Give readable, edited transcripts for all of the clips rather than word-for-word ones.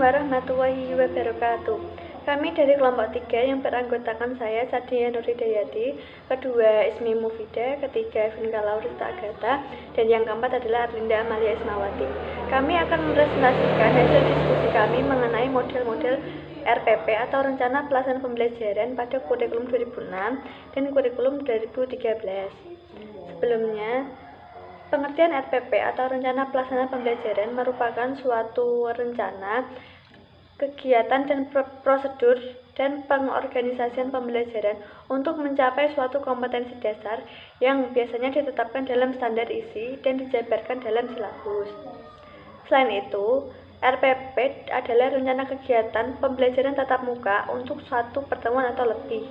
warahmatullahi wabarakatuh. Kami dari kelompok 3 yang beranggotakan saya, Sadia Nurhidayati, kedua Ismi Mufida, ketiga Vinka Laurista Agatha, dan yang keempat adalah Arlinda Amalia Ismawati. Kami akan mempresentasikan hasil diskusi kami mengenai model-model RPP atau Rencana Pelaksanaan Pembelajaran pada kurikulum 2006 dan kurikulum 2013. Sebelumnya, pengertian RPP atau Rencana Pelaksanaan Pembelajaran merupakan suatu rencana, kegiatan dan prosedur dan pengorganisasian pembelajaran untuk mencapai suatu kompetensi dasar yang biasanya ditetapkan dalam standar isi dan dijabarkan dalam silabus. Selain itu, RPP adalah rencana kegiatan pembelajaran tatap muka untuk suatu pertemuan atau lebih.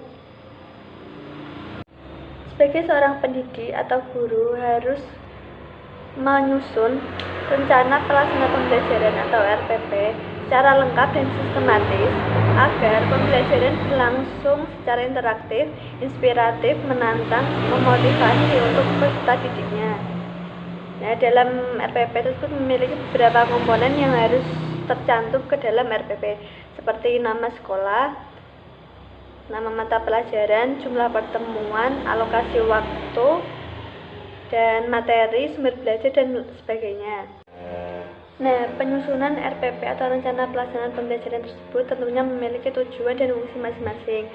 Sebagai seorang pendidik atau guru harus menyusun rencana pelaksanaan pembelajaran atau RPP secara lengkap dan sistematis agar pembelajaran berlangsung secara interaktif, inspiratif, menantang, memotivasi untuk peserta didiknya. Nah, dalam RPP tersebut memiliki beberapa komponen yang harus tercantum ke dalam RPP, seperti nama sekolah, nama mata pelajaran, jumlah pertemuan, alokasi waktu, dan materi, sumber belajar, dan sebagainya. Nah, penyusunan RPP atau Rencana Pelaksanaan Pembelajaran tersebut tentunya memiliki tujuan dan fungsi masing-masing.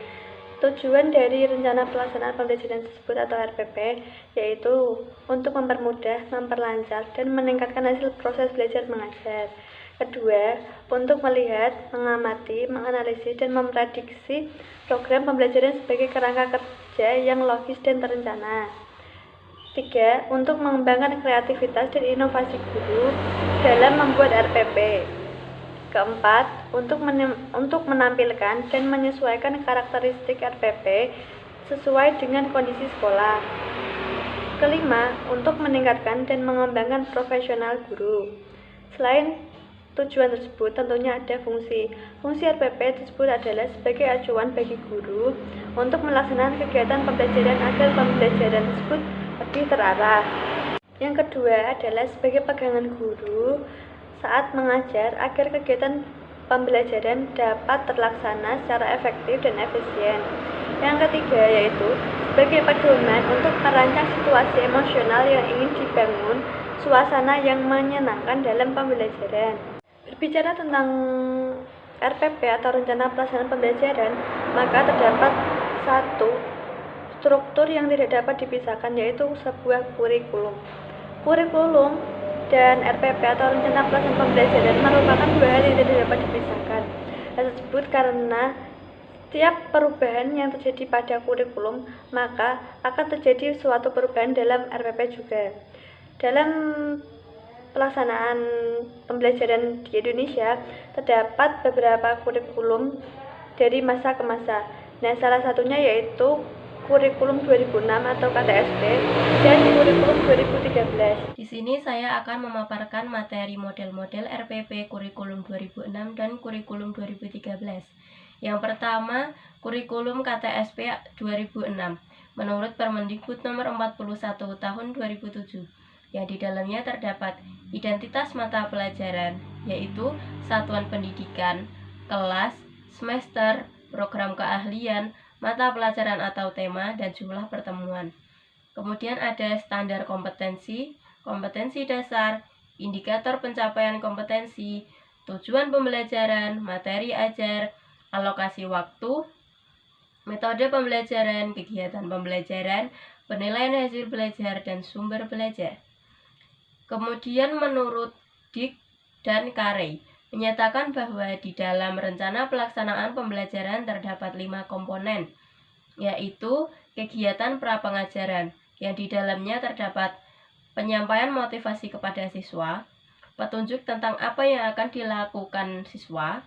Tujuan dari Rencana Pelaksanaan Pembelajaran tersebut atau RPP yaitu untuk mempermudah, memperlancar, dan meningkatkan hasil proses belajar mengajar. Kedua, untuk melihat, mengamati, menganalisis, dan memprediksi program pembelajaran sebagai kerangka kerja yang logis dan terencana. 3. Untuk mengembangkan kreativitas dan inovasi guru dalam membuat RPP. Keempat, untuk menampilkan dan menyesuaikan karakteristik RPP sesuai dengan kondisi sekolah. Kelima, untuk meningkatkan dan mengembangkan profesional guru. Selain tujuan tersebut, tentunya ada fungsi. Fungsi RPP tersebut adalah sebagai acuan bagi guru untuk melaksanakan kegiatan pembelajaran agar pembelajaran tersebut lebih terarah. Yang kedua adalah sebagai pegangan guru saat mengajar agar kegiatan pembelajaran dapat terlaksana secara efektif dan efisien. Yang ketiga yaitu sebagai pedoman untuk merancang situasi emosional yang ingin dibangun, suasana yang menyenangkan dalam pembelajaran. Berbicara tentang RPP atau Rencana Pelaksanaan Pembelajaran, maka terdapat satu struktur yang tidak dapat dipisahkan, yaitu sebuah kurikulum. Kurikulum dan RPP atau Rencana Pelaksanaan Pembelajaran merupakan dua hal yang tidak dapat dipisahkan. Hal tersebut karena setiap perubahan yang terjadi pada kurikulum, maka akan terjadi suatu perubahan dalam RPP juga. Dalam pelaksanaan pembelajaran di Indonesia, terdapat beberapa kurikulum dari masa ke masa. Nah, salah satunya yaitu kurikulum 2006 atau KTSP dan kurikulum 2013. Di sini saya akan memaparkan materi model-model RPP kurikulum 2006 dan kurikulum 2013. Yang pertama, kurikulum KTSP 2006 menurut Permendikbud nomor 41 tahun 2007, yang di dalamnya terdapat identitas mata pelajaran, yaitu satuan pendidikan, kelas, semester, program keahlian, mata pelajaran atau tema, dan jumlah pertemuan. Kemudian ada standar kompetensi, kompetensi dasar, indikator pencapaian kompetensi, tujuan pembelajaran, materi ajar, alokasi waktu, metode pembelajaran, kegiatan pembelajaran, penilaian hasil belajar, dan sumber belajar. Kemudian menurut Dik dan Carey menyatakan bahwa di dalam rencana pelaksanaan pembelajaran terdapat 5 komponen, yaitu kegiatan prapengajaran, yang di dalamnya terdapat penyampaian motivasi kepada siswa, petunjuk tentang apa yang akan dilakukan siswa,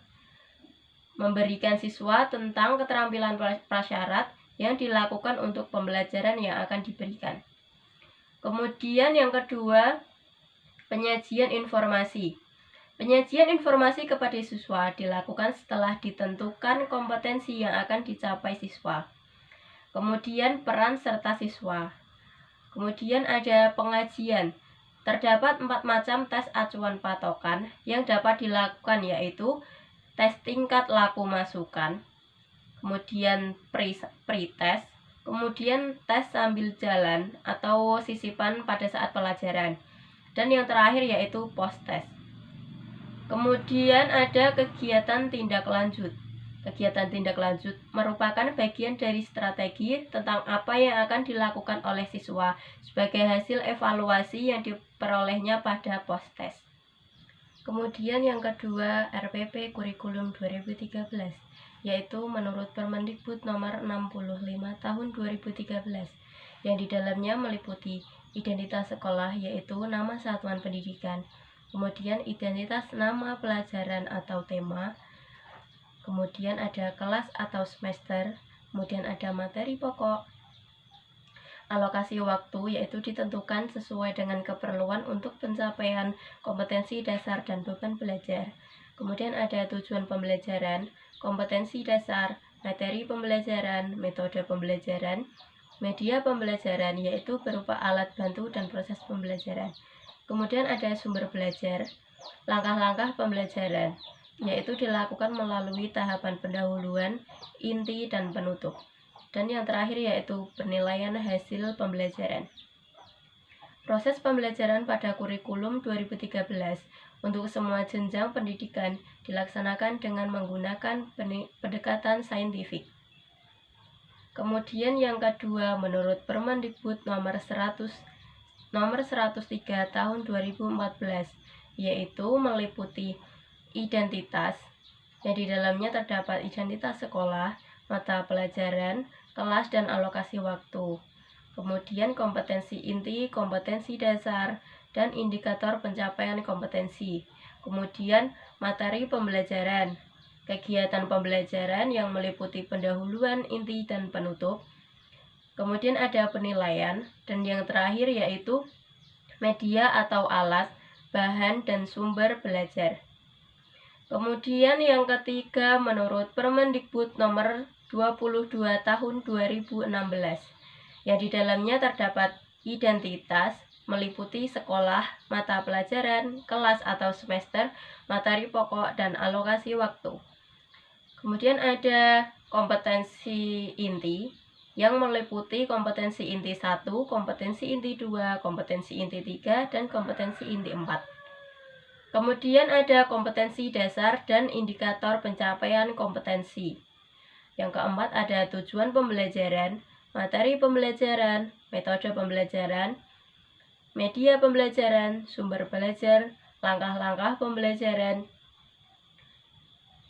memberikan siswa tentang keterampilan prasyarat yang dilakukan untuk pembelajaran yang akan diberikan. Kemudian yang kedua, penyajian informasi. Penyajian informasi kepada siswa dilakukan setelah ditentukan kompetensi yang akan dicapai siswa. Kemudian peran serta siswa. Kemudian ada pengajian. Terdapat 4 macam tes acuan patokan yang dapat dilakukan, yaitu tes tingkat laku masukan, kemudian pre-test, kemudian tes sambil jalan atau sisipan pada saat pelajaran, dan yang terakhir yaitu post-test. Kemudian ada kegiatan tindak lanjut. Kegiatan tindak lanjut merupakan bagian dari strategi tentang apa yang akan dilakukan oleh siswa sebagai hasil evaluasi yang diperolehnya pada post-test. Kemudian yang kedua, RPP Kurikulum 2013, yaitu menurut Permendikbud nomor 65 tahun 2013, yang di dalamnya meliputi identitas sekolah, yaitu nama satuan pendidikan, kemudian identitas nama pelajaran atau tema, kemudian ada kelas atau semester, kemudian ada materi pokok. Alokasi waktu yaitu ditentukan sesuai dengan keperluan untuk pencapaian kompetensi dasar dan beban belajar. Kemudian ada tujuan pembelajaran, kompetensi dasar, materi pembelajaran, metode pembelajaran, media pembelajaran yaitu berupa alat bantu dan proses pembelajaran. Kemudian ada sumber belajar, langkah-langkah pembelajaran, yaitu dilakukan melalui tahapan pendahuluan, inti, dan penutup. Dan yang terakhir yaitu penilaian hasil pembelajaran. Proses pembelajaran pada kurikulum 2013 untuk semua jenjang pendidikan dilaksanakan dengan menggunakan pendekatan saintifik. Kemudian yang kedua, menurut Permendikbud nomor 103 tahun 2014, yaitu meliputi identitas, yang di dalamnya terdapat identitas sekolah, mata pelajaran, kelas, dan alokasi waktu. Kemudian kompetensi inti, kompetensi dasar, dan indikator pencapaian kompetensi. Kemudian materi pembelajaran, kegiatan pembelajaran yang meliputi pendahuluan, inti, dan penutup. Kemudian ada penilaian, dan yang terakhir yaitu media atau alat, bahan, dan sumber belajar. Kemudian yang ketiga, menurut Permendikbud nomor 22 tahun 2016, yang di dalamnya terdapat identitas, meliputi sekolah, mata pelajaran, kelas atau semester, materi pokok, dan alokasi waktu. Kemudian ada kompetensi inti, yang meliputi kompetensi inti 1, kompetensi inti 2, kompetensi inti 3, dan kompetensi inti 4. Kemudian ada kompetensi dasar dan indikator pencapaian kompetensi. Yang keempat ada tujuan pembelajaran, materi pembelajaran, metode pembelajaran, media pembelajaran, sumber belajar, langkah-langkah pembelajaran,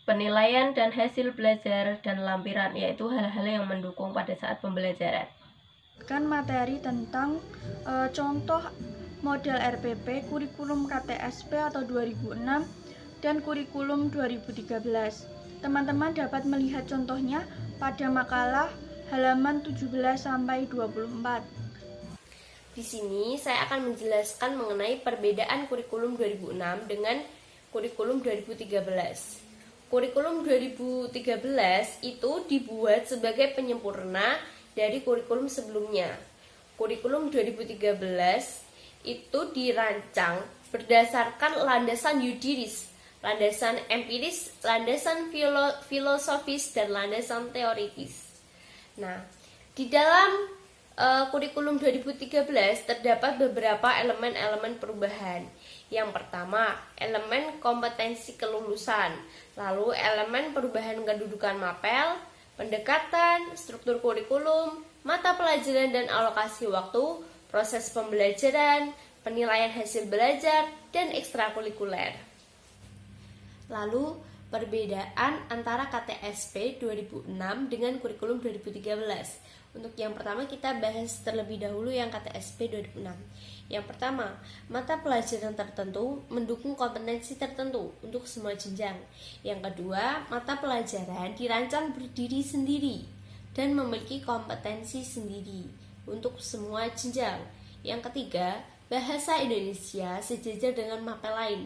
penilaian dan hasil belajar, dan lampiran, yaitu hal-hal yang mendukung pada saat pembelajaran. Kan materi tentang contoh model RPP, kurikulum KTSP atau 2006, dan kurikulum 2013. Teman-teman dapat melihat contohnya pada makalah halaman 17-24. Di sini saya akan menjelaskan mengenai perbedaan kurikulum 2006 dengan kurikulum 2013. Kurikulum 2013 itu dibuat sebagai penyempurna dari kurikulum sebelumnya. Kurikulum 2013 itu dirancang berdasarkan landasan yuridis, landasan empiris, landasan filosofis, dan landasan teoritis. Nah, di dalam kurikulum 2013 terdapat beberapa elemen-elemen perubahan. Yang pertama, elemen kompetensi kelulusan, lalu elemen perubahan kedudukan mapel, pendekatan, struktur kurikulum, mata pelajaran dan alokasi waktu, proses pembelajaran, penilaian hasil belajar, dan ekstrakurikuler. Lalu, perbedaan antara KTSP 2006 dengan kurikulum 2013. Untuk yang pertama kita bahas terlebih dahulu yang KTSP 2006. Yang pertama, mata pelajaran tertentu mendukung kompetensi tertentu untuk semua jenjang. Yang kedua, mata pelajaran dirancang berdiri sendiri dan memiliki kompetensi sendiri untuk semua jenjang. Yang ketiga, bahasa Indonesia sejajar dengan mapel lain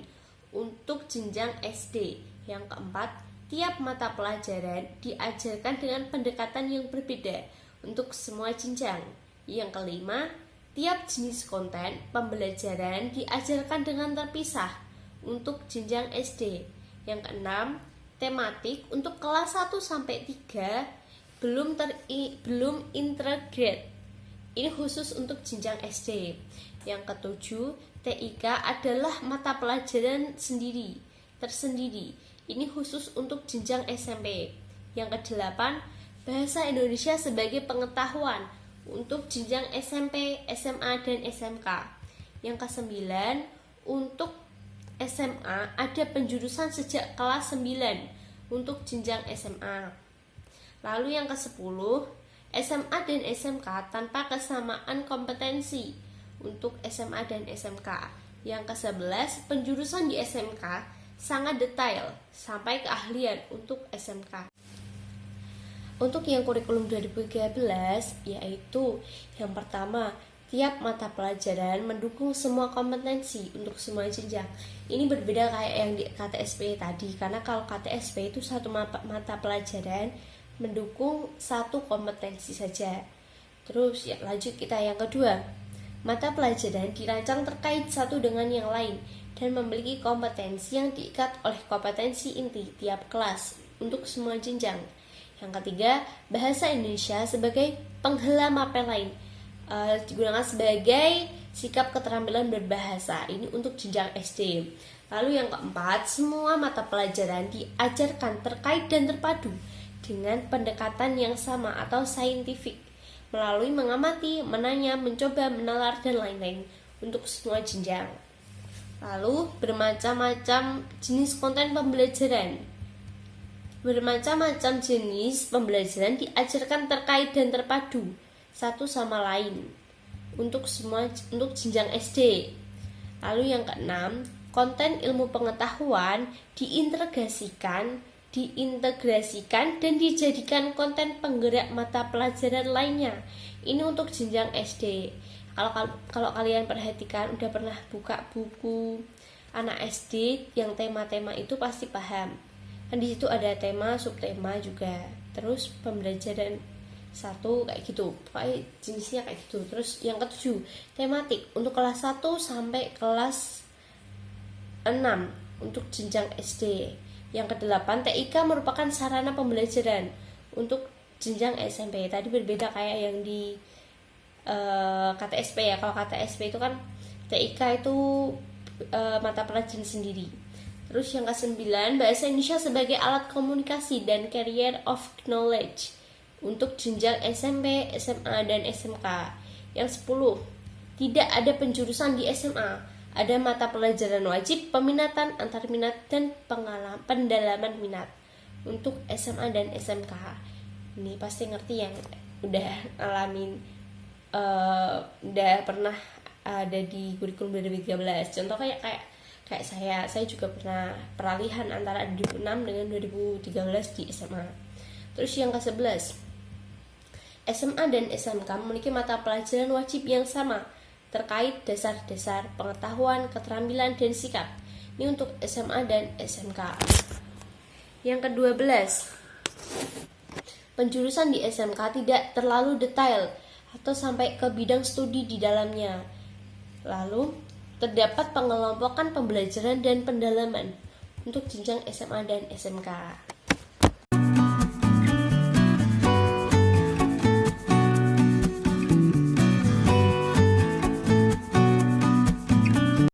untuk jenjang SD. Yang keempat, tiap mata pelajaran diajarkan dengan pendekatan yang berbeda untuk semua jenjang. Yang kelima, Tiap jenis konten pembelajaran diajarkan dengan terpisah untuk jenjang SD. Yang keenam, tematik untuk kelas 1 sampai 3 belum integrate. Ini khusus untuk jenjang SD. Yang ketujuh, TIK adalah mata pelajaran tersendiri. Ini khusus untuk jenjang SMP. Yang kedelapan, bahasa Indonesia sebagai pengetahuan untuk jenjang SMP, SMA, dan SMK. Yang kesembilan, untuk SMA ada penjurusan sejak kelas 9 untuk jenjang SMA. Lalu yang ke-10, SMA dan SMK tanpa kesamaan kompetensi untuk SMA dan SMK. Yang ke-11, penjurusan di SMK sangat detail sampai keahlian untuk SMK. Untuk yang kurikulum 2013, yaitu yang pertama, tiap mata pelajaran mendukung semua kompetensi untuk semua jenjang. Ini berbeda kayak yang di KTSP tadi, karena kalau KTSP itu satu mata pelajaran mendukung satu kompetensi saja. Terus ya, lanjut kita yang kedua, mata pelajaran dirancang terkait satu dengan yang lain dan memiliki kompetensi yang diikat oleh kompetensi inti tiap kelas untuk semua jenjang. Yang ketiga, bahasa Indonesia sebagai penghela mapel lain digunakan sebagai sikap keterampilan berbahasa. Ini untuk jenjang SD. Lalu yang keempat, semua mata pelajaran diajarkan terkait dan terpadu dengan pendekatan yang sama atau saintifik melalui mengamati, menanya, mencoba, menalar, dan lain-lain untuk semua jenjang. Lalu bermacam-macam jenis konten pembelajaran. Bermacam-macam jenis pembelajaran diajarkan terkait dan terpadu satu sama lain untuk jenjang SD. Lalu yang keenam, konten ilmu pengetahuan diintegrasikan dan dijadikan konten penggerak mata pelajaran lainnya. Ini untuk jenjang SD. Kalau kalian perhatikan, udah pernah buka buku anak SD yang tema-tema itu pasti paham. Kan di situ ada tema, subtema juga. Terus pembelajaran satu kayak gitu. Pokoknya jenisnya kayak gitu. Terus yang ketujuh, tematik untuk kelas 1 sampai kelas 6 untuk jenjang SD. Yang kedelapan, TIK merupakan sarana pembelajaran untuk jenjang SMP. Tadi berbeda kayak yang di KTSP ya. Kalau KTSP itu kan TIK itu mata pelajaran sendiri. Terus yang ke-9, bahasa Indonesia sebagai alat komunikasi dan carrier of knowledge untuk jenjang SMP, SMA, dan SMK. Yang 10, tidak ada penjurusan di SMA. Ada mata pelajaran wajib, peminatan, antar minat, dan pendalaman minat untuk SMA dan SMK. Ini pasti ngerti yang udah ngalamin, udah pernah ada di kurikulum 2013. Contoh kayak saya juga pernah peralihan antara 2006 dengan 2013 di SMA. Terus yang ke-11, SMA dan SMK memiliki mata pelajaran wajib yang sama terkait dasar-dasar pengetahuan, keterampilan, dan sikap. Ini untuk SMA dan SMK. Yang ke-12, penjurusan di SMK tidak terlalu detail atau sampai ke bidang studi di dalamnya. Lalu terdapat pengelompokan pembelajaran dan pendalaman untuk jenjang SMA dan SMK.